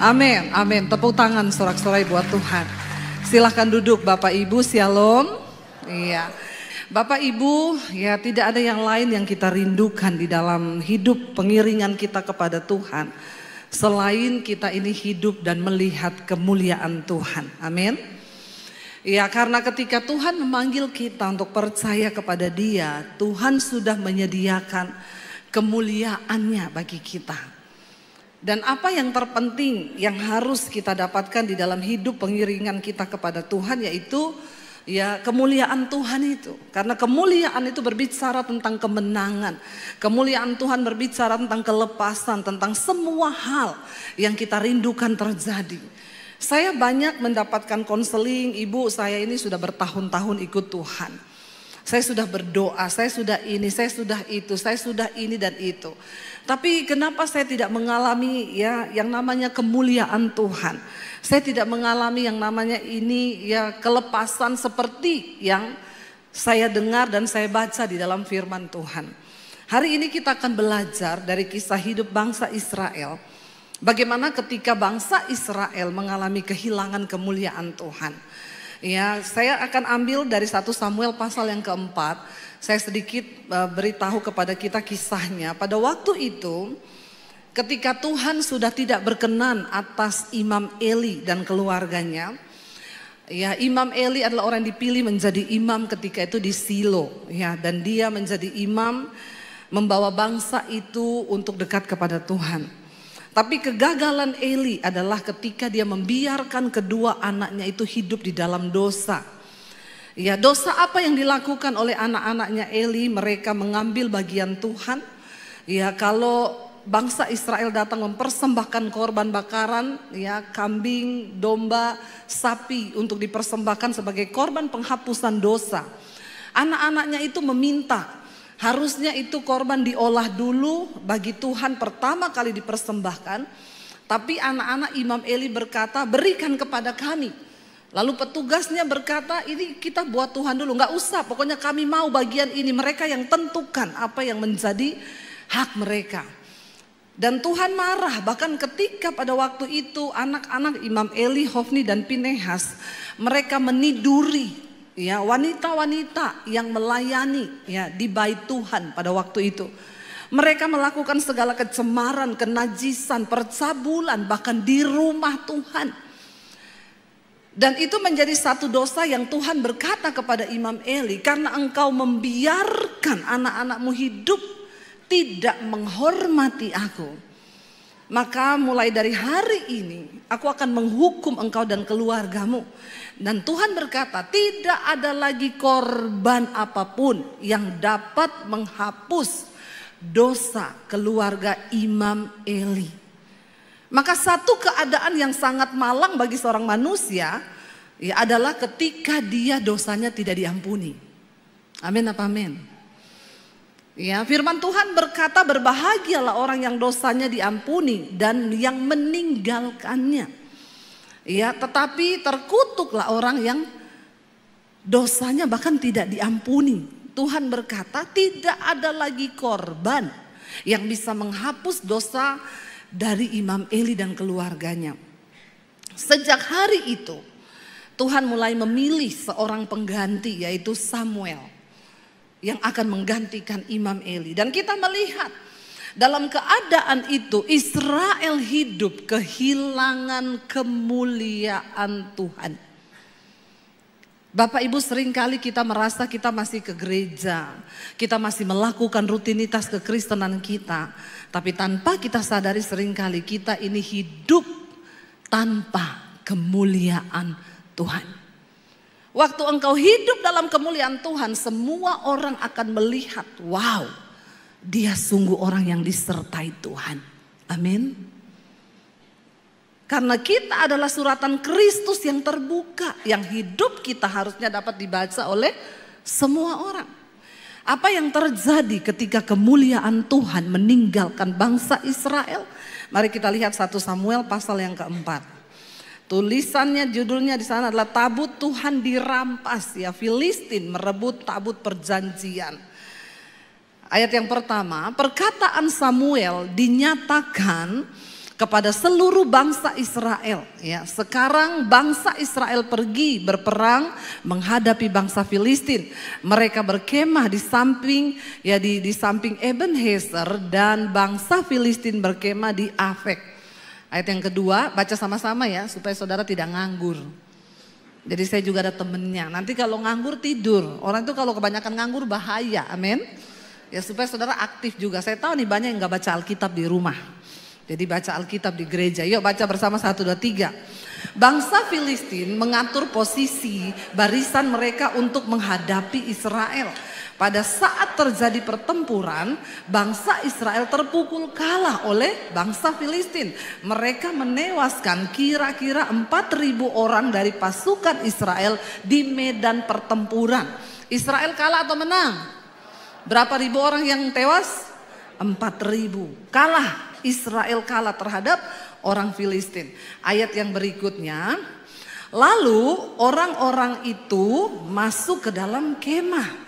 Amin, amin. Tepuk tangan sorak-sorai buat Tuhan. Silahkan duduk Bapak Ibu, shalom. Iya. Bapak Ibu, ya tidak ada yang lain yang kita rindukan di dalam hidup pengiringan kita kepada Tuhan. Selain kita ini hidup dan melihat kemuliaan Tuhan. Amin. Ya, karena ketika Tuhan memanggil kita untuk percaya kepada Dia, Tuhan sudah menyediakan kemuliaannya bagi kita. Dan apa yang terpenting yang harus kita dapatkan di dalam hidup pengiringan kita kepada Tuhan, yaitu ya kemuliaan Tuhan itu. Karena kemuliaan itu berbicara tentang kemenangan. Kemuliaan Tuhan berbicara tentang kelepasan, tentang semua hal yang kita rindukan terjadi. Saya banyak mendapatkan konseling, ibu saya ini sudah bertahun-tahun ikut Tuhan. Saya sudah berdoa, saya sudah ini, saya sudah itu, saya sudah ini dan itu. Tapi kenapa saya tidak mengalami ya yang namanya kemuliaan Tuhan? Saya tidak mengalami yang namanya ini ya kelepasan seperti yang saya dengar dan saya baca di dalam firman Tuhan. Hari ini kita akan belajar dari kisah hidup bangsa Israel. Bagaimana ketika bangsa Israel mengalami kehilangan kemuliaan Tuhan. Ya, saya akan ambil dari 1 Samuel pasal yang keempat. Saya sedikit beritahu kepada kita kisahnya. Pada waktu itu ketika Tuhan sudah tidak berkenan atas Imam Eli dan keluarganya. Ya, Imam Eli adalah orang yang dipilih menjadi imam ketika itu di Silo. Ya, dan dia menjadi imam membawa bangsa itu untuk dekat kepada Tuhan. Tapi kegagalan Eli adalah ketika dia membiarkan kedua anaknya itu hidup di dalam dosa. Ya, dosa apa yang dilakukan oleh anak-anaknya Eli? Mereka mengambil bagian Tuhan. Ya, kalau bangsa Israel datang mempersembahkan korban bakaran, ya kambing, domba, sapi untuk dipersembahkan sebagai korban penghapusan dosa. Anak-anaknya itu meminta, harusnya itu korban diolah dulu bagi Tuhan pertama kali dipersembahkan. Tapi anak-anak Imam Eli berkata, berikan kepada kami. Lalu petugasnya berkata, ini kita buat Tuhan dulu, nggak usah, pokoknya kami mau bagian ini. Mereka yang tentukan apa yang menjadi hak mereka. Dan Tuhan marah, bahkan ketika pada waktu itu anak-anak Imam Eli, Hofni dan Pinehas, mereka meniduri ya wanita-wanita yang melayani ya di bait Tuhan pada waktu itu. Mereka melakukan segala kecemaran, kenajisan, percabulan bahkan di rumah Tuhan. Dan itu menjadi satu dosa yang Tuhan berkata kepada Imam Eli, karena engkau membiarkan anak-anakmu hidup tidak menghormati aku, maka mulai dari hari ini aku akan menghukum engkau dan keluargamu. Dan Tuhan berkata, tidak ada lagi korban apapun yang dapat menghapus dosa keluarga Imam Eli. Maka satu keadaan yang sangat malang bagi seorang manusia ya adalah ketika dia dosanya tidak diampuni. Amin apa amin? Ya, firman Tuhan berkata, berbahagialah orang yang dosanya diampuni dan yang meninggalkannya. Ya, tetapi terkutuklah orang yang dosanya bahkan tidak diampuni. Tuhan berkata, tidak ada lagi korban yang bisa menghapus dosa dari Imam Eli dan keluarganya. Sejak hari itu Tuhan mulai memilih seorang pengganti, yaitu Samuel, yang akan menggantikan Imam Eli. Dan kita melihat dalam keadaan itu Israel hidup kehilangan kemuliaan Tuhan. Bapak Ibu, seringkali kita merasa kita masih ke gereja, kita masih melakukan rutinitas kekristenan kita, tapi tanpa kita sadari seringkali kita ini hidup tanpa kemuliaan Tuhan. Waktu engkau hidup dalam kemuliaan Tuhan, semua orang akan melihat, wow, dia sungguh orang yang disertai Tuhan. Amin. Karena kita adalah suratan Kristus yang terbuka, yang hidup kita harusnya dapat dibaca oleh semua orang. Apa yang terjadi ketika kemuliaan Tuhan meninggalkan bangsa Israel? Mari kita lihat 1 Samuel pasal yang keempat. Tulisannya, judulnya di sana adalah tabut Tuhan dirampas. Ya, Filistin merebut tabut perjanjian. Ayat yang pertama, perkataan Samuel dinyatakan kepada seluruh bangsa Israel. Ya, sekarang bangsa Israel pergi berperang menghadapi bangsa Filistin. Mereka berkemah di samping di samping Ebenezer, dan bangsa Filistin berkemah di Afek. Ayat yang kedua, baca sama-sama ya supaya saudara tidak nganggur. Jadi saya juga ada temennya. Nanti kalau nganggur tidur. Orang itu kalau kebanyakan nganggur bahaya. Amin. Ya supaya saudara aktif juga. Saya tahu nih banyak yang gak baca Alkitab di rumah. Jadi baca Alkitab di gereja. Yuk baca bersama 1, 2, 3. Bangsa Filistin mengatur posisi barisan mereka untuk menghadapi Israel. Pada saat terjadi pertempuran, bangsa Israel terpukul kalah oleh bangsa Filistin. Mereka menewaskan kira-kira 4.000 orang dari pasukan Israel di medan pertempuran. Israel kalah atau menang? Berapa ribu orang yang tewas? 4.000. Kalah. Israel kalah terhadap orang Filistin. Ayat yang berikutnya, lalu orang-orang itu masuk ke dalam kemah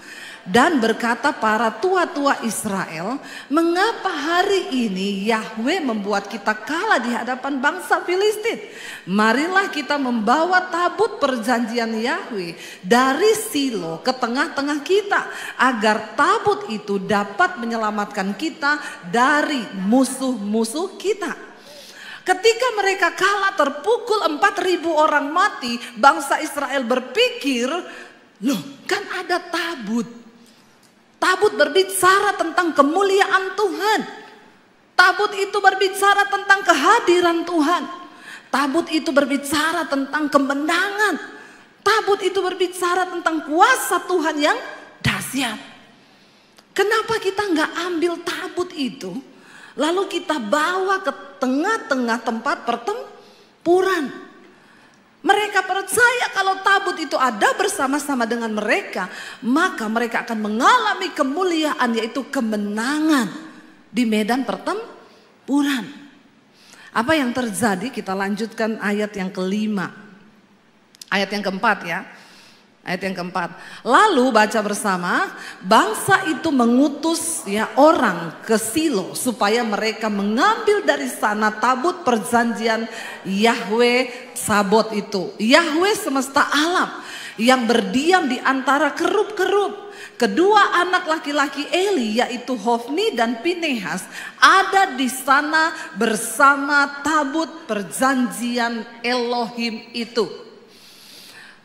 dan berkata para tua-tua Israel, mengapa hari ini Yahweh membuat kita kalah di hadapan bangsa Filistin? Marilah kita membawa tabut perjanjian Yahweh dari Silo ke tengah-tengah kita, agar tabut itu dapat menyelamatkan kita dari musuh-musuh kita. Ketika mereka kalah terpukul 4.000 orang mati, bangsa Israel berpikir, loh kan ada tabut. Tabut berbicara tentang kemuliaan Tuhan. Tabut itu berbicara tentang kehadiran Tuhan. Tabut itu berbicara tentang kemenangan. Tabut itu berbicara tentang kuasa Tuhan yang dahsyat. Kenapa kita nggak ambil tabut itu, lalu kita bawa ke tengah-tengah tempat pertempuran? Mereka percaya kalau tabut itu ada bersama-sama dengan mereka, maka mereka akan mengalami kemuliaan, yaitu kemenangan di medan pertempuran. Apa yang terjadi? Kita lanjutkan ayat yang kelima. Ayat yang keempat ya. Ayat yang keempat. Lalu baca bersama, bangsa itu mengutus orang ke Silo supaya mereka mengambil dari sana tabut perjanjian Yahweh Sabot itu. Yahweh semesta alam yang berdiam di antara kerub-kerub. Kedua anak laki-laki Eli, yaitu Hofni dan Pinehas, ada di sana bersama tabut perjanjian Elohim itu.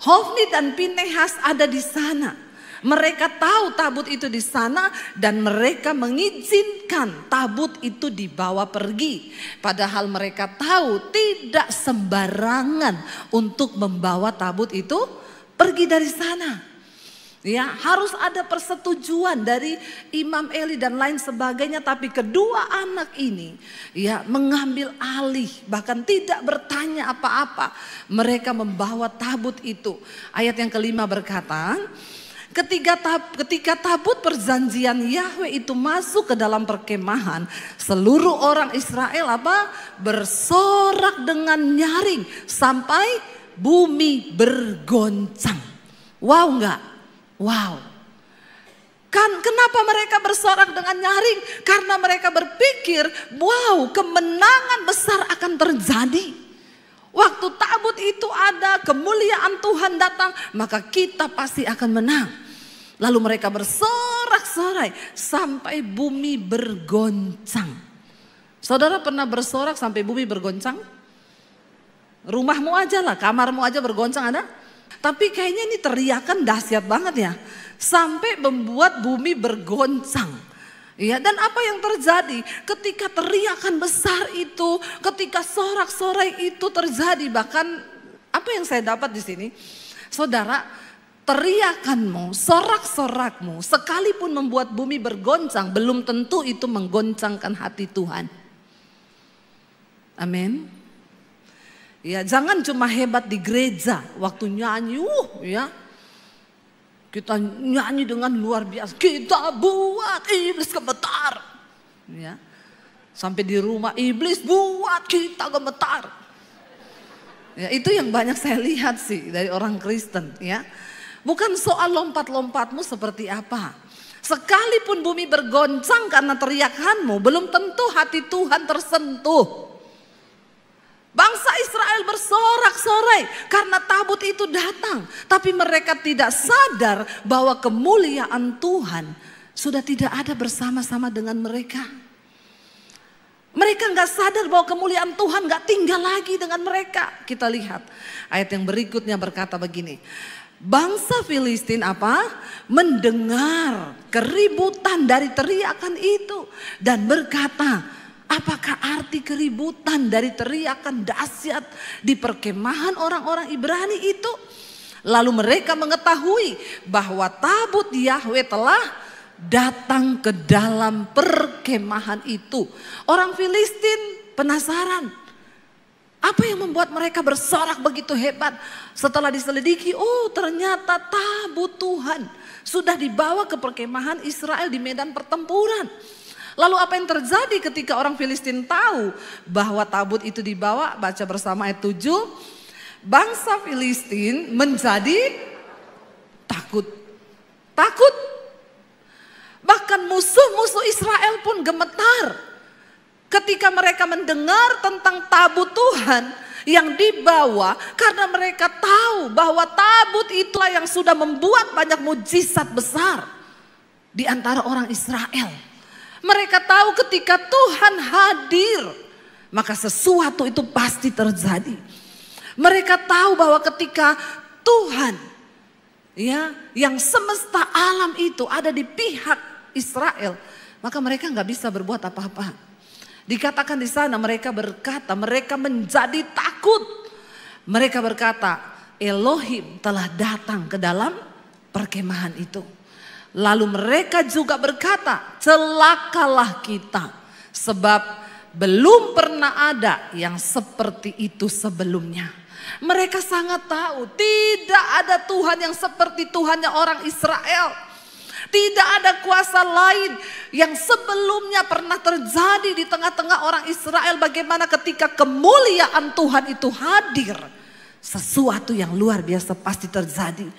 Hofni dan Pinehas ada di sana. Mereka tahu tabut itu di sana dan mereka mengizinkan tabut itu dibawa pergi. Padahal mereka tahu tidak sembarangan untuk membawa tabut itu pergi dari sana. Ya, harus ada persetujuan dari Imam Eli dan lain sebagainya, tapi kedua anak ini mengambil alih, bahkan tidak bertanya apa-apa. Mereka membawa tabut itu. Ayat yang kelima berkata, ketika tabut perjanjian Yahweh itu masuk ke dalam perkemahan, seluruh orang Israel bersorak dengan nyaring sampai bumi bergoncang. Wow enggak? Wow. Kenapa mereka bersorak dengan nyaring? Karena mereka berpikir, wow, kemenangan besar akan terjadi. Waktu tabut itu ada, kemuliaan Tuhan datang, maka kita pasti akan menang. Lalu mereka bersorak-sorai sampai bumi bergoncang. Saudara pernah bersorak sampai bumi bergoncang? Rumahmu aja lah, kamarmu aja bergoncang ada? Tapi kayaknya ini teriakan dahsyat banget ya. Sampai membuat bumi bergoncang. Ya, dan apa yang terjadi ketika teriakan besar itu, ketika sorak-sorai itu terjadi, bahkan apa yang saya dapat di sini, saudara, teriakanmu, sorak-sorakmu, sekalipun membuat bumi bergoncang, belum tentu itu menggoncangkan hati Tuhan. Amin. Ya, jangan cuma hebat di gereja waktu nyanyi, kita nyanyi dengan luar biasa. Kita buat iblis gemetar. Ya. Sampai di rumah iblis buat kita gemetar. Ya, itu yang banyak saya lihat sih dari orang Kristen. Ya. Bukan soal lompat-lompatmu seperti apa. Sekalipun bumi bergoncang karena teriakanmu, belum tentu hati Tuhan tersentuh. Bangsa Israel bersorak-sorai karena tabut itu datang. Tapi mereka tidak sadar bahwa kemuliaan Tuhan sudah tidak ada bersama-sama dengan mereka. Mereka nggak sadar bahwa kemuliaan Tuhan nggak tinggal lagi dengan mereka. Kita lihat ayat yang berikutnya berkata begini. Bangsa Filistin mendengar keributan dari teriakan itu dan berkata, apakah arti keributan dari teriakan dahsyat di perkemahan orang-orang Ibrani itu? Lalu mereka mengetahui bahwa tabut Yahweh telah datang ke dalam perkemahan itu. Orang Filistin penasaran. Apa yang membuat mereka bersorak begitu hebat? Setelah diselidiki, oh ternyata tabut Tuhan sudah dibawa ke perkemahan Israel di medan pertempuran. Lalu apa yang terjadi ketika orang Filistin tahu bahwa tabut itu dibawa? Baca bersama ayat 7. Bangsa Filistin menjadi takut. Takut. Bahkan musuh-musuh Israel pun gemetar. Ketika mereka mendengar tentang tabut Tuhan yang dibawa. Karena mereka tahu bahwa tabut itulah yang sudah membuat banyak mujizat besar di antara orang Israel. Mereka tahu ketika Tuhan hadir, maka sesuatu itu pasti terjadi. Mereka tahu bahwa ketika Tuhan yang semesta alam itu ada di pihak Israel, maka mereka nggak bisa berbuat apa-apa. Dikatakan di sana mereka berkata, mereka menjadi takut. Mereka berkata, Elohim telah datang ke dalam perkemahan itu. Lalu mereka juga berkata, celakalah kita, sebab belum pernah ada yang seperti itu sebelumnya. Mereka sangat tahu tidak ada Tuhan yang seperti Tuhannya orang Israel. Tidak ada kuasa lain yang sebelumnya pernah terjadi di tengah-tengah orang Israel. Bagaimana ketika kemuliaan Tuhan itu hadir, sesuatu yang luar biasa pasti terjadi.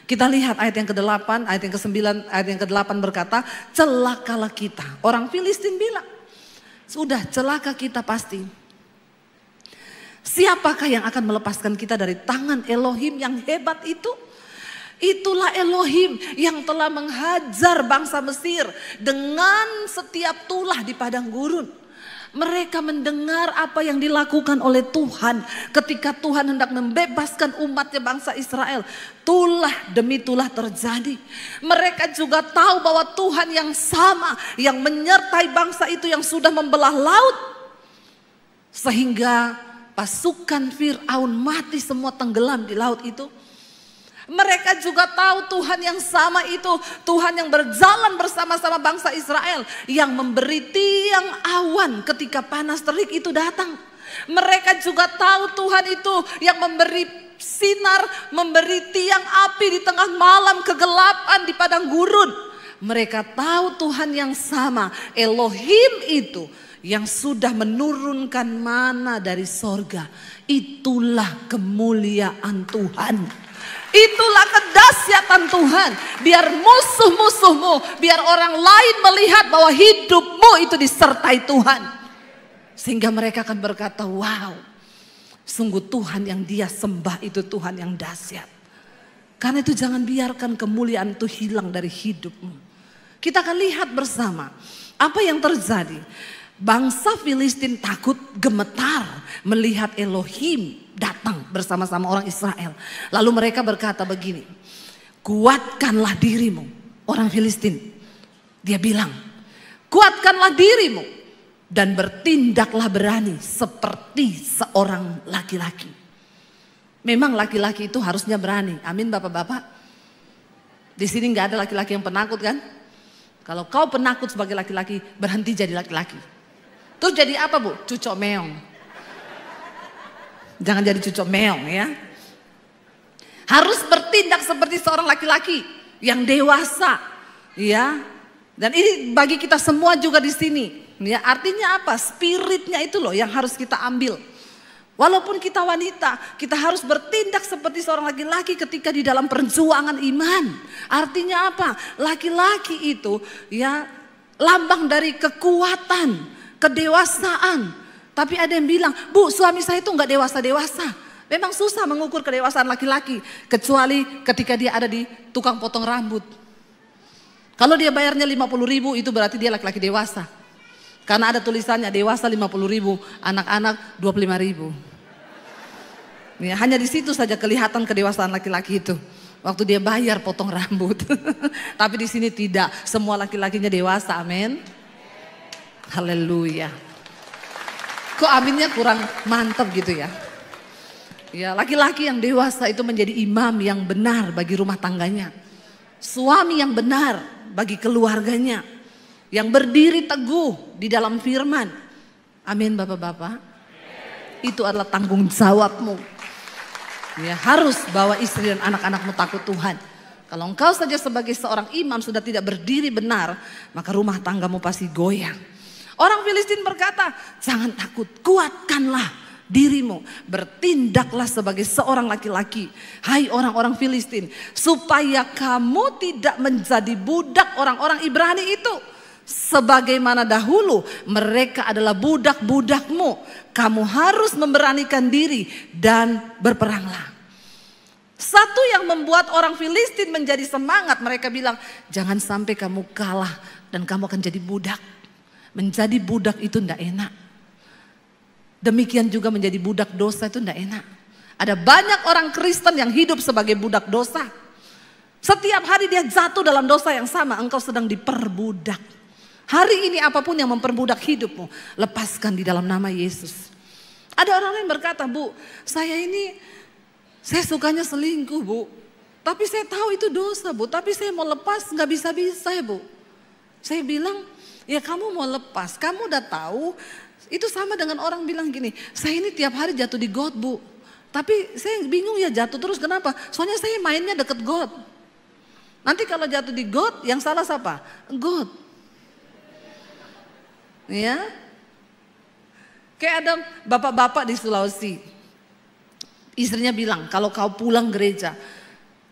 Kita lihat ayat yang ke-8, ayat yang ke-9, ayat yang ke-8 berkata, celakalah kita. Orang Filistin bilang, sudah celaka kita pasti. Siapakah yang akan melepaskan kita dari tangan Elohim yang hebat itu? Itulah Elohim yang telah menghajar bangsa Mesir dengan setiap tulah di padang gurun. Mereka mendengar apa yang dilakukan oleh Tuhan ketika Tuhan hendak membebaskan umatnya bangsa Israel. Tulah demi tulah terjadi. Mereka juga tahu bahwa Tuhan yang sama yang menyertai bangsa itu yang sudah membelah laut. Sehingga pasukan Fir'aun mati semua tenggelam di laut itu. Mereka juga tahu Tuhan yang sama itu, Tuhan yang berjalan bersama-sama bangsa Israel, yang memberi tiang awan ketika panas terik itu datang. Mereka juga tahu Tuhan itu yang memberi sinar, memberi tiang api di tengah malam kegelapan di padang gurun. Mereka tahu Tuhan yang sama, Elohim itu yang sudah menurunkan mana dari sorga. Itulah kemuliaan Tuhan. Itulah kedahsyatan Tuhan. Biar musuh-musuhmu, biar orang lain melihat bahwa hidupmu itu disertai Tuhan. Sehingga mereka akan berkata, wow, sungguh Tuhan yang dia sembah itu Tuhan yang dahsyat. Karena itu jangan biarkan kemuliaan itu hilang dari hidupmu. Kita akan lihat bersama apa yang terjadi. Bangsa Filistin takut, gemetar melihat Elohim datang bersama-sama orang Israel. Lalu mereka berkata begini, kuatkanlah dirimu. Orang Filistin, dia bilang, kuatkanlah dirimu dan bertindaklah berani seperti seorang laki-laki. Memang laki-laki itu harusnya berani. Amin bapak-bapak. Di sini nggak ada laki-laki yang penakut kan? Kalau kau penakut sebagai laki-laki, berhenti jadi laki-laki. Terus jadi apa bu? Cucok meong. Jangan jadi cucok meong ya. Harus bertindak seperti seorang laki-laki yang dewasa, ya. Dan ini bagi kita semua juga di sini, ya. Artinya apa? Spiritnya itu loh yang harus kita ambil. Walaupun kita wanita, kita harus bertindak seperti seorang laki-laki ketika di dalam perjuangan iman. Artinya apa? Laki-laki itu ya lambang dari kekuatan, kedewasaan, Tapi ada yang bilang, Bu, suami saya itu nggak dewasa-dewasa. Memang susah mengukur kedewasaan laki-laki. Kecuali ketika dia ada di tukang potong rambut. Kalau dia bayarnya 50.000 itu berarti dia laki-laki dewasa. Karena ada tulisannya dewasa 50.000, anak-anak 25.000. Ya, hanya di situ saja kelihatan kedewasaan laki-laki itu. Waktu dia bayar potong rambut. Tapi di sini tidak, semua laki-lakinya dewasa, amin. Haleluya. Kok aminnya kurang mantap gitu ya. Ya, laki-laki yang dewasa itu menjadi imam yang benar bagi rumah tangganya. Suami yang benar bagi keluarganya. Yang berdiri teguh di dalam firman. Amin Bapak-bapak. Itu adalah tanggung jawabmu. Ya, harus bawa istri dan anak-anakmu takut Tuhan. Kalau engkau saja sebagai seorang imam sudah tidak berdiri benar, maka rumah tanggamu pasti goyang. Orang Filistin berkata, jangan takut, kuatkanlah dirimu. Bertindaklah sebagai seorang laki-laki. Hai orang-orang Filistin, supaya kamu tidak menjadi budak orang-orang Ibrani itu. Sebagaimana dahulu mereka adalah budak-budakmu. Kamu harus memberanikan diri dan berperanglah. Satu yang membuat orang Filistin menjadi semangat. Mereka bilang, jangan sampai kamu kalah dan kamu akan jadi budak. Menjadi budak itu tidak enak. Demikian juga menjadi budak dosa itu tidak enak. Ada banyak orang Kristen yang hidup sebagai budak dosa. Setiap hari dia jatuh dalam dosa yang sama, engkau sedang diperbudak. Hari ini apapun yang memperbudak hidupmu, lepaskan di dalam nama Yesus. Ada orang yang berkata, Bu, saya sukanya selingkuh, Bu. Tapi saya tahu itu dosa, Bu. Tapi saya mau lepas, nggak bisa-bisa ya, Bu. Saya bilang, ya kamu mau lepas, kamu udah tahu. Itu sama dengan orang bilang gini, saya ini tiap hari jatuh di got, Bu. Tapi saya bingung ya jatuh terus, kenapa? Soalnya saya mainnya deket got. Nanti kalau jatuh di got, yang salah siapa? Got. Ya, kayak ada bapak-bapak di Sulawesi. Istrinya bilang, kalau kau pulang gereja,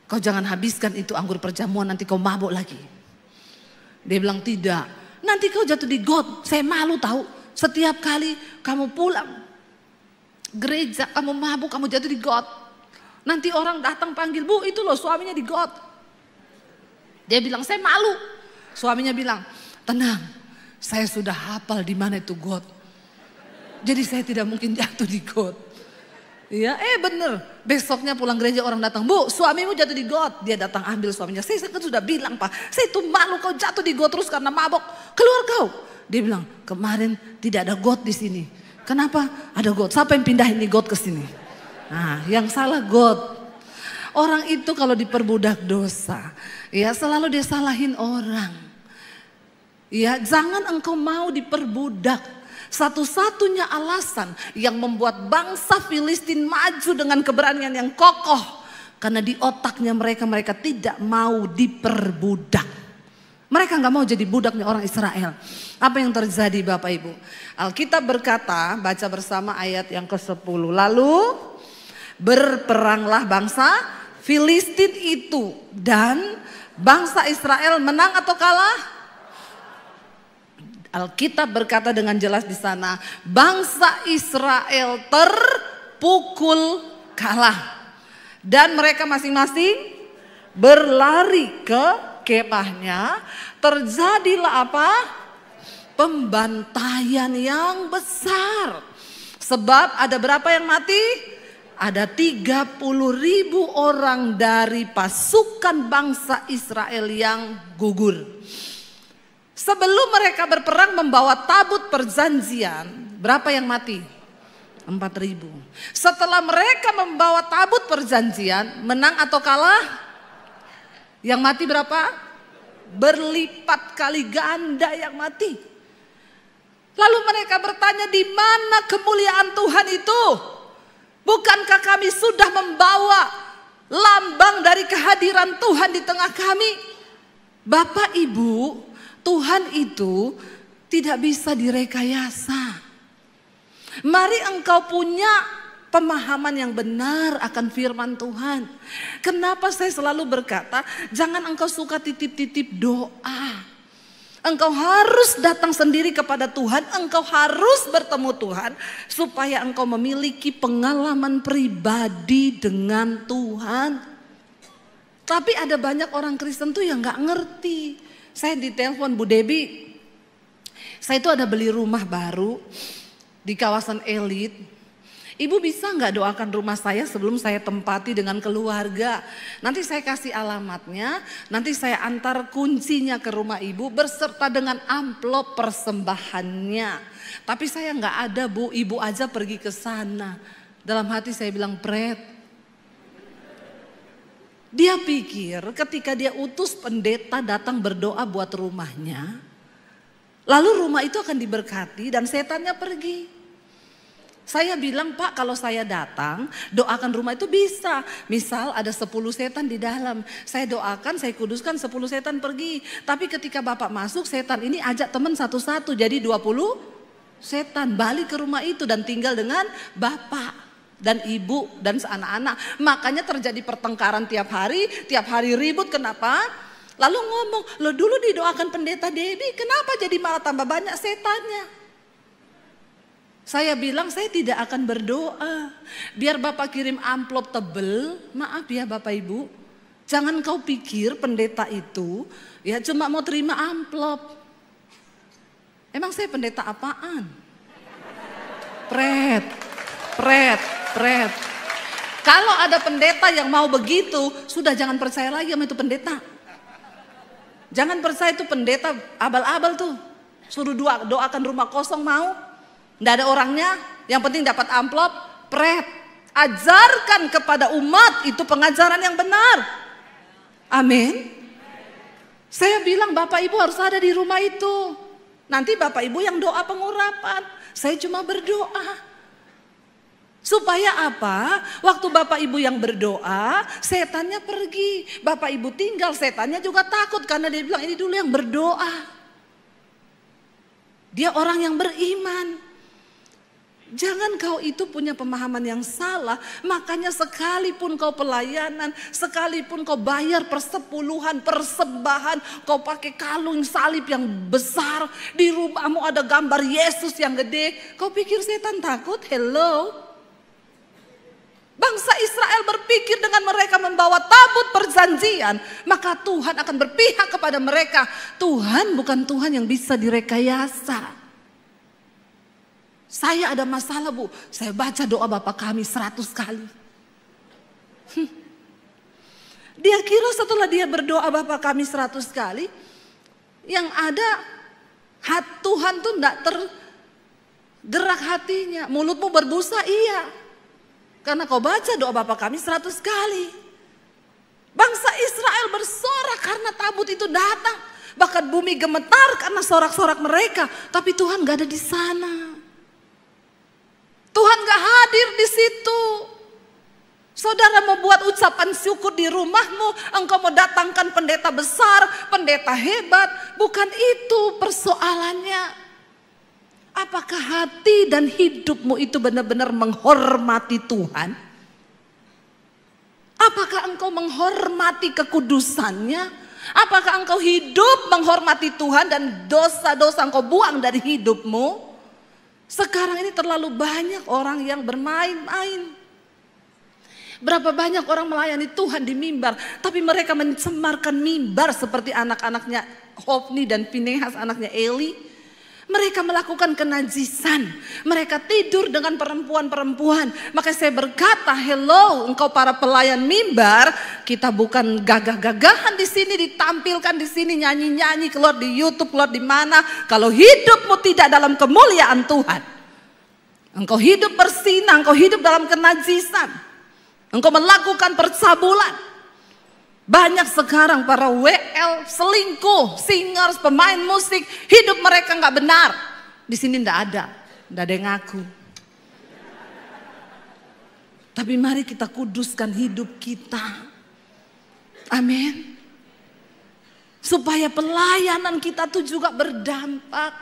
kau jangan habiskan itu anggur perjamuan, nanti kau mabuk lagi. Dia bilang tidak, nanti kau jatuh di got, saya malu tahu. Setiap kali kamu pulang gereja, kamu mabuk, kamu jatuh di got. Nanti orang datang panggil, Bu itu loh suaminya di got. Dia bilang, saya malu. Suaminya bilang, tenang, saya sudah hafal di mana itu got. Jadi saya tidak mungkin jatuh di got. Ya, bener. Besoknya pulang gereja orang datang, Bu, suamimu jatuh di got. Dia datang ambil suaminya. Saya kan sudah bilang, Pak, saya itu malu kau jatuh di got terus karena mabok. Keluar kau. Dia bilang, kemarin tidak ada got di sini. Kenapa? Ada got. Siapa yang pindahin nih got ke sini? Nah, yang salah got. Orang itu kalau diperbudak dosa, ya selalu dia salahin orang. Ya, jangan engkau mau diperbudak. Satu-satunya alasan yang membuat bangsa Filistin maju dengan keberanian yang kokoh, karena di otaknya mereka tidak mau diperbudak. Mereka nggak mau jadi budaknya orang Israel. Apa yang terjadi Bapak Ibu? Alkitab berkata, baca bersama ayat yang ke-10. Lalu berperanglah bangsa Filistin itu dan bangsa Israel menang atau kalah? Alkitab berkata dengan jelas di sana, bangsa Israel terpukul kalah. Dan mereka masing-masing berlari ke kemahnya. Terjadilah apa? Pembantaian yang besar. Sebab ada berapa yang mati? Ada 30.000 orang dari pasukan bangsa Israel yang gugur. Sebelum mereka berperang membawa tabut perjanjian, berapa yang mati? 4.000. Setelah mereka membawa tabut perjanjian, menang atau kalah? Yang mati berapa? Berlipat kali ganda yang mati. Lalu mereka bertanya, di mana kemuliaan Tuhan itu? Bukankah kami sudah membawa lambang dari kehadiran Tuhan di tengah kami? Bapak Ibu, Tuhan itu tidak bisa direkayasa. Mari engkau punya pemahaman yang benar akan firman Tuhan. Kenapa saya selalu berkata, jangan engkau suka titip-titip doa. Engkau harus datang sendiri kepada Tuhan, engkau harus bertemu Tuhan supaya engkau memiliki pengalaman pribadi dengan Tuhan. Tapi ada banyak orang Kristen tuh yang gak ngerti. Saya ditelepon Bu Debi, saya itu ada beli rumah baru di kawasan elit. Ibu bisa nggak doakan rumah saya sebelum saya tempati dengan keluarga? Nanti saya kasih alamatnya, nanti saya antar kuncinya ke rumah ibu berserta dengan amplop persembahannya. Tapi saya nggak ada Bu, ibu aja pergi ke sana. Dalam hati saya bilang, Pret. Dia pikir ketika dia utus pendeta datang berdoa buat rumahnya, lalu rumah itu akan diberkati dan setannya pergi. Saya bilang, Pak, kalau saya datang doakan rumah itu bisa. Misal ada 10 setan di dalam, saya doakan, saya kuduskan 10 setan pergi. Tapi ketika Bapak masuk, setan ini ajak teman satu-satu, jadi 20 setan balik ke rumah itu dan tinggal dengan Bapak dan Ibu dan anak-anak. Makanya terjadi pertengkaran tiap hari ribut. Kenapa? Lalu ngomong, lo dulu didoakan pendeta Debbie, kenapa jadi malah tambah banyak setannya? Saya bilang saya tidak akan berdoa. Biar Bapak kirim amplop tebel, maaf ya Bapak Ibu. Jangan kau pikir pendeta itu ya cuma mau terima amplop. Emang saya pendeta apaan? Pret. Kalau ada pendeta yang mau begitu, sudah jangan percaya lagi sama itu pendeta. Jangan percaya itu pendeta abal-abal tuh. Suruh doakan rumah kosong mau. Nggak ada orangnya, yang penting dapat amplop, Pret. Ajarkan kepada umat itu pengajaran yang benar. Amin. Saya bilang Bapak Ibu harus ada di rumah itu. Nanti Bapak Ibu yang doa pengurapan, saya cuma berdoa. Supaya apa? Waktu Bapak Ibu yang berdoa, setannya pergi. Bapak Ibu tinggal, setannya juga takut karena dia bilang ini dulu yang berdoa. Dia orang yang beriman. Jangan kau itu punya pemahaman yang salah. Makanya sekalipun kau pelayanan, sekalipun kau bayar persepuluhan, persembahan, kau pakai kalung salib yang besar, di rumahmu ada gambar Yesus yang gede, kau pikir setan takut? Hello. Bangsa Israel berpikir dengan mereka membawa tabut perjanjian, maka Tuhan akan berpihak kepada mereka. Tuhan bukan Tuhan yang bisa direkayasa. Saya ada masalah Bu, saya baca doa Bapa Kami 100 kali. Dia kira setelah dia berdoa Bapa Kami 100 kali, yang ada Tuhan tuh enggak tergerak hatinya. Mulutmu berbusa, iya. Karena kau baca doa Bapa Kami 100 kali. Bangsa Israel bersorak karena tabut itu datang. Bahkan bumi gemetar karena sorak-sorak mereka. Tapi Tuhan gak ada di sana. Tuhan gak hadir di situ. Saudara mau buat ucapan syukur di rumahmu, engkau mau datangkan pendeta besar, pendeta hebat, bukan itu persoalannya. Apakah hati dan hidupmu itu benar-benar menghormati Tuhan? Apakah engkau menghormati kekudusannya? Apakah engkau hidup menghormati Tuhan dan dosa-dosa engkau buang dari hidupmu? Sekarang ini terlalu banyak orang yang bermain-main. Berapa banyak orang melayani Tuhan di mimbar, tapi mereka mencemarkan mimbar seperti anak-anaknya Hofni dan Pinehas, anaknya Eli. Mereka melakukan kenajisan, mereka tidur dengan perempuan-perempuan. Maka saya berkata, hello, engkau para pelayan mimbar, kita bukan gagah-gagahan di sini, ditampilkan di sini, nyanyi-nyanyi, keluar di YouTube, keluar di mana. Kalau hidupmu tidak dalam kemuliaan Tuhan, engkau hidup bersinah, engkau hidup dalam kenajisan, engkau melakukan percabulan. Banyak sekarang para WL, selingkuh, singers, pemain musik, hidup mereka nggak benar. Di sini nggak ada yang ngaku. Tapi mari kita kuduskan hidup kita. Amin. Supaya pelayanan kita tuh juga berdampak.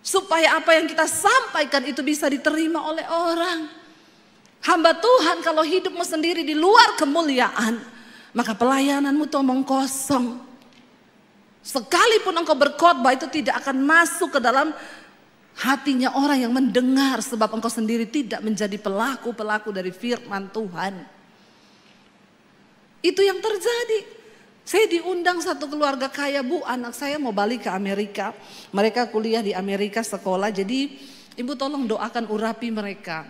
Supaya apa yang kita sampaikan itu bisa diterima oleh orang. Hamba Tuhan kalau hidupmu sendiri di luar kemuliaan, maka pelayananmu tuh omong kosong. Sekalipun engkau berkhotbah itu tidak akan masuk ke dalam hatinya orang yang mendengar. Sebab engkau sendiri tidak menjadi pelaku-pelaku dari firman Tuhan. Itu yang terjadi. Saya diundang satu keluarga kaya, Bu, anak saya mau balik ke Amerika. Mereka kuliah di Amerika, sekolah. Jadi Ibu tolong doakan urapi mereka.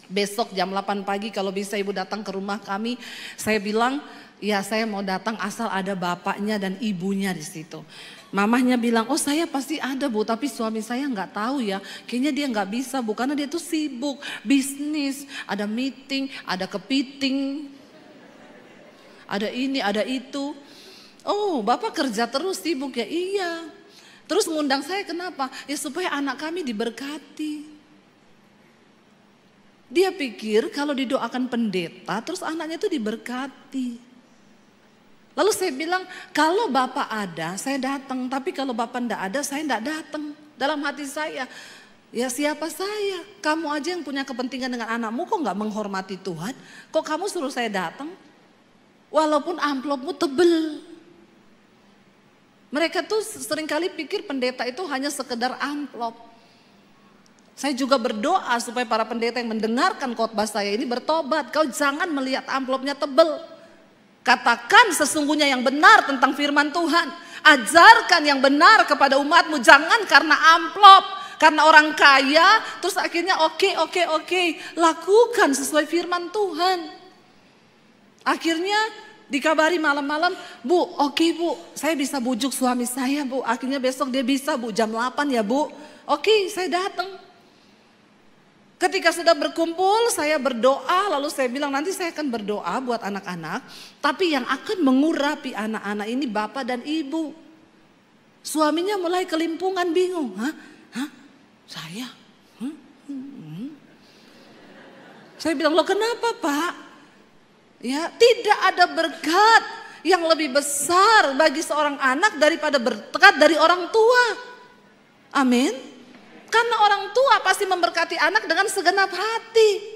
Besok jam 8 pagi kalau bisa Ibu datang ke rumah kami. Saya bilang, ya saya mau datang asal ada bapaknya dan ibunya di situ. Mamahnya bilang, oh saya pasti ada, Bu, tapi suami saya nggak tahu ya. Kayaknya dia nggak bisa, Bu, karena dia tuh sibuk. Bisnis, ada meeting, ada kepiting. Ada ini, ada itu. Oh, Bapak kerja terus sibuk ya? Iya. Terus ngundang saya kenapa? Ya supaya anak kami diberkati. Dia pikir kalau didoakan pendeta terus anaknya itu diberkati. Lalu saya bilang, kalau Bapak ada saya datang. Tapi kalau Bapak enggak ada saya enggak datang. Dalam hati saya, ya siapa saya? Kamu aja yang punya kepentingan dengan anakmu kok enggak menghormati Tuhan? Kok kamu suruh saya datang? Walaupun amplopmu tebel. Mereka tuh seringkali pikir pendeta itu hanya sekedar amplop. Saya juga berdoa supaya para pendeta yang mendengarkan khotbah saya ini bertobat. Kau jangan melihat amplopnya tebel. Katakan sesungguhnya yang benar tentang firman Tuhan. Ajarkan yang benar kepada umatmu. Jangan karena amplop, karena orang kaya, terus akhirnya oke. Lakukan sesuai firman Tuhan. Akhirnya dikabari malam-malam, Bu, oke Bu, saya bisa bujuk suami saya, Bu. Akhirnya besok dia bisa, Bu, jam 8 ya, Bu. Oke, saya datang. Ketika sudah berkumpul, saya berdoa, lalu saya bilang nanti saya akan berdoa buat anak-anak. Tapi yang akan mengurapi anak-anak ini bapak dan ibu. Suaminya mulai kelimpungan, bingung. Hah? Saya? Saya bilang, loh kenapa Pak? Ya, tidak ada berkat yang lebih besar bagi seorang anak daripada berkat dari orang tua. Amin. Karena orang tua pasti memberkati anak dengan segenap hati.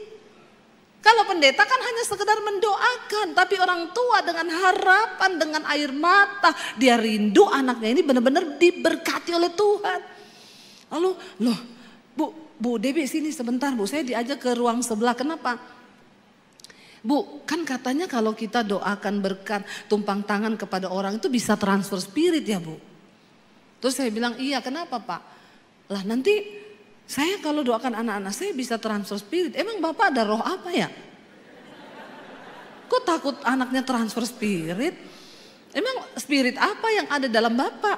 Kalau pendeta kan hanya sekedar mendoakan, tapi orang tua dengan harapan, dengan air mata, dia rindu anaknya ini benar-benar diberkati oleh Tuhan. Lalu, loh, Bu Debbie sini sebentar Bu, saya diajak ke ruang sebelah. Kenapa? Bu, kan katanya kalau kita doakan berkat tumpang tangan kepada orang itu bisa transfer spirit ya Bu. Terus saya bilang, iya kenapa Pak? Lah nanti saya kalau doakan anak-anak saya bisa transfer spirit. Emang Bapak ada roh apa ya? Kok takut anaknya transfer spirit? Emang spirit apa yang ada dalam Bapak?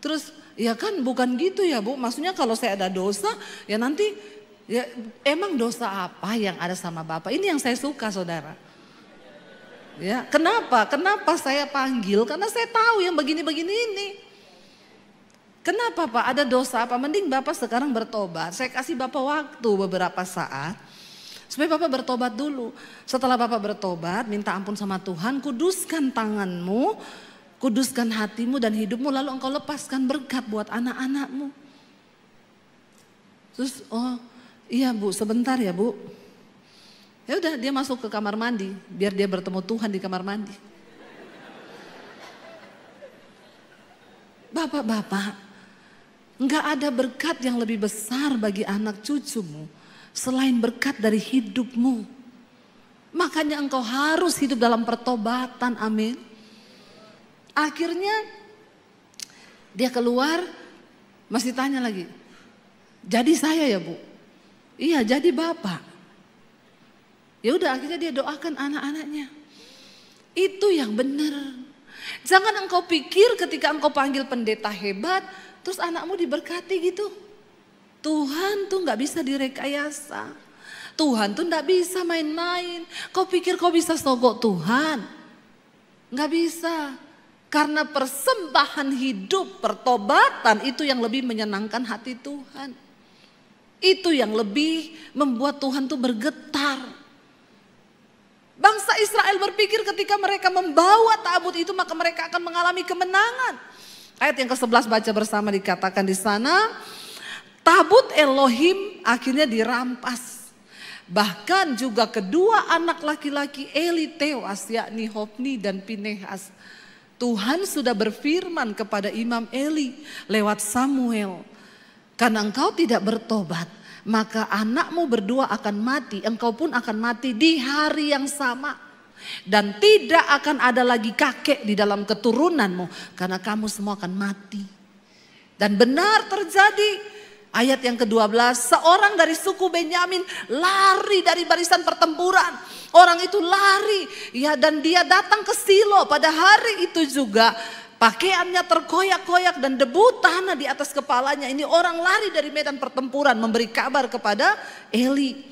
Terus ya kan bukan gitu ya Bu. Maksudnya kalau saya ada dosa ya nanti ya emang dosa apa yang ada sama Bapak? Ini yang saya suka saudara. Ya, kenapa saya panggil? Karena saya tahu yang begini-begini ini. Kenapa Pak? Ada dosa apa? Mending Bapak sekarang bertobat. Saya kasih Bapak waktu beberapa saat. Supaya Bapak bertobat dulu. Setelah Bapak bertobat, minta ampun sama Tuhan. Kuduskan tanganmu, kuduskan hatimu dan hidupmu. Lalu engkau lepaskan berkat buat anak-anakmu. Terus, oh iya Bu, sebentar ya Bu. Ya udah dia masuk ke kamar mandi. Biar dia bertemu Tuhan di kamar mandi. Bapak-bapak, enggak ada berkat yang lebih besar bagi anak cucumu selain berkat dari hidupmu. Makanya engkau harus hidup dalam pertobatan, amin. Akhirnya dia keluar masih tanya lagi, jadi saya ya Bu? Iya jadi Bapak. Ya udah akhirnya dia doakan anak-anaknya. Itu yang benar. Jangan engkau pikir ketika engkau panggil pendeta hebat, terus anakmu diberkati gitu. Tuhan tuh gak bisa direkayasa. Tuhan tuh gak bisa main-main. Kau pikir kau bisa sogok Tuhan? Gak bisa. Karena persembahan hidup, pertobatan itu yang lebih menyenangkan hati Tuhan. Itu yang lebih membuat Tuhan tuh bergetar. Bangsa Israel berpikir ketika mereka membawa tabut itu maka mereka akan mengalami kemenangan. Ayat yang ke-11 baca bersama dikatakan di sana, tabut Elohim akhirnya dirampas. Bahkan juga kedua anak laki-laki Eli tewas, yakni Hofni dan Pinehas. Tuhan sudah berfirman kepada Imam Eli lewat Samuel, karena engkau tidak bertobat, maka anakmu berdua akan mati, engkau pun akan mati di hari yang sama. Dan tidak akan ada lagi kakek di dalam keturunanmu, karena kamu semua akan mati. Dan benar terjadi. Ayat yang ke-12, seorang dari suku Benyamin lari dari barisan pertempuran. Orang itu lari, ya, dan dia datang ke Silo pada hari itu juga. Pakaiannya terkoyak-koyak dan debu tanah di atas kepalanya. Ini orang lari dari medan pertempuran memberi kabar kepada Eli.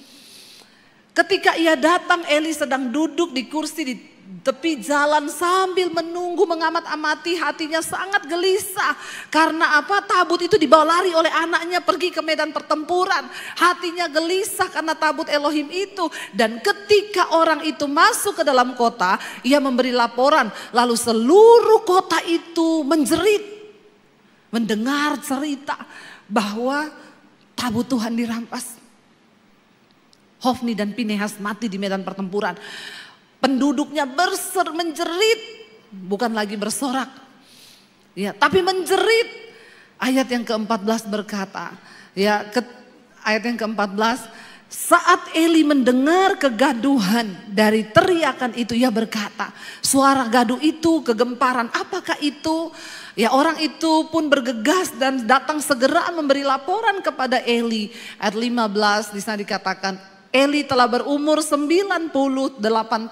Ketika ia datang, Eli sedang duduk di kursi di tepi jalan sambil menunggu, mengamat-amati, hatinya sangat gelisah. Karena apa? Tabut itu dibawa lari oleh anaknya pergi ke medan pertempuran. Hatinya gelisah karena tabut Elohim itu. Dan ketika orang itu masuk ke dalam kota, ia memberi laporan. Lalu seluruh kota itu menjerit, mendengar cerita bahwa tabut Tuhan dirampas. Hofni dan Pinehas mati di medan pertempuran. Penduduknya menjerit, bukan lagi bersorak, ya, tapi menjerit. Ayat yang ke-14 berkata, ya, ayat yang ke-14, saat Eli mendengar kegaduhan dari teriakan itu, ia berkata, suara gaduh itu kegemparan, apakah itu? Ya, orang itu pun bergegas dan datang segera memberi laporan kepada Eli. Ayat 15 di sana dikatakan, Eli telah berumur 98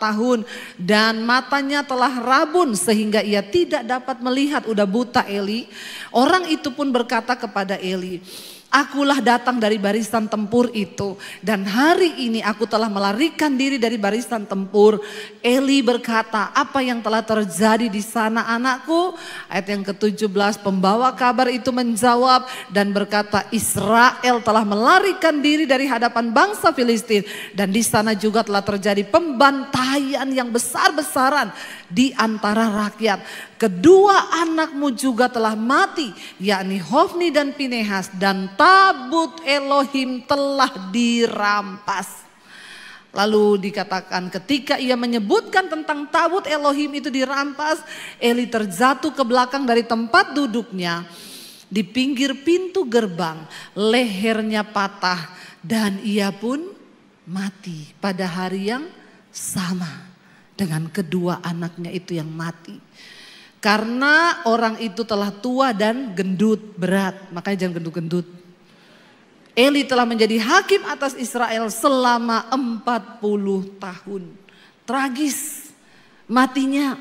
tahun dan matanya telah rabun sehingga ia tidak dapat melihat, udah buta Eli. Orang itu pun berkata kepada Eli, akulah datang dari barisan tempur itu dan hari ini aku telah melarikan diri dari barisan tempur. Eli berkata, apa yang telah terjadi di sana anakku? Ayat yang ke-17, pembawa kabar itu menjawab dan berkata, Israel telah melarikan diri dari hadapan bangsa Filistin dan di sana juga telah terjadi pembantaian yang besar-besaran di antara rakyat. Kedua anakmu juga telah mati, yakni Hofni dan Pinehas, dan tabut Elohim telah dirampas. Lalu dikatakan ketika ia menyebutkan tentang tabut Elohim itu dirampas, Eli terjatuh ke belakang dari tempat duduknya di pinggir pintu gerbang, lehernya patah dan ia pun mati pada hari yang sama dengan kedua anaknya itu yang mati. Karena orang itu telah tua dan gendut berat, makanya jangan gendut-gendut. Eli telah menjadi hakim atas Israel selama 40 tahun. Tragis matinya.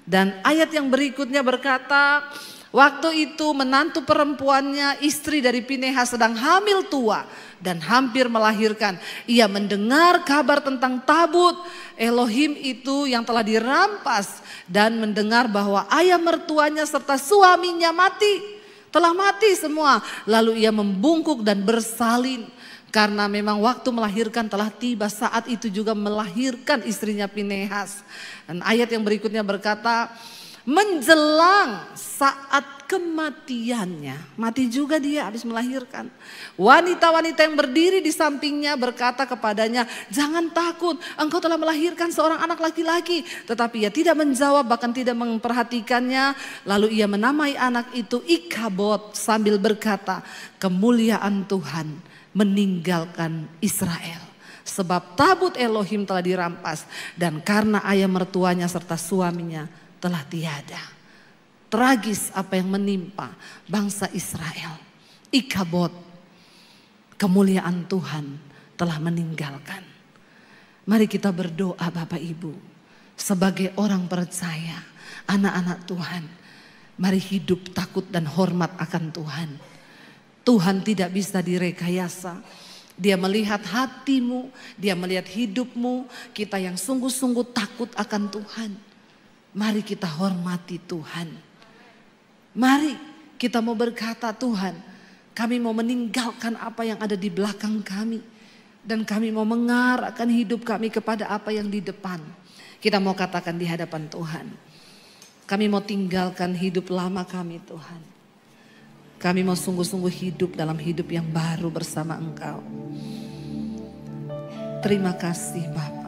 Dan ayat yang berikutnya berkata, waktu itu menantu perempuannya, istri dari Pinehas sedang hamil tua dan hampir melahirkan. Ia mendengar kabar tentang tabut Elohim itu yang telah dirampas dan mendengar bahwa ayah mertuanya serta suaminya mati. Telah mati semua. Lalu ia membungkuk dan bersalin karena memang waktu melahirkan telah tiba. Saat itu juga melahirkan istrinya Pinehas. Dan ayat yang berikutnya berkata, menjelang saat kematiannya, mati juga dia habis melahirkan. Wanita-wanita yang berdiri di sampingnya berkata kepadanya, jangan takut, engkau telah melahirkan seorang anak laki-laki. Tetapi ia tidak menjawab, bahkan tidak memperhatikannya. Lalu ia menamai anak itu Ikabod sambil berkata, kemuliaan Tuhan meninggalkan Israel. Sebab tabut Elohim telah dirampas dan karena ayah mertuanya serta suaminya telah tiada. Tragis apa yang menimpa bangsa Israel. Ikabod, kemuliaan Tuhan telah meninggalkan. Mari kita berdoa Bapak Ibu. Sebagai orang percaya, anak-anak Tuhan. Mari hidup takut dan hormat akan Tuhan. Tuhan tidak bisa direkayasa. Dia melihat hatimu, dia melihat hidupmu. Kita yang sungguh-sungguh takut akan Tuhan. Mari kita hormati Tuhan. Mari kita mau berkata, Tuhan, kami mau meninggalkan apa yang ada di belakang kami. Dan kami mau mengarahkan hidup kami kepada apa yang di depan. Kita mau katakan di hadapan Tuhan. Kami mau tinggalkan hidup lama kami Tuhan. Kami mau sungguh-sungguh hidup dalam hidup yang baru bersama Engkau. Terima kasih Bapa.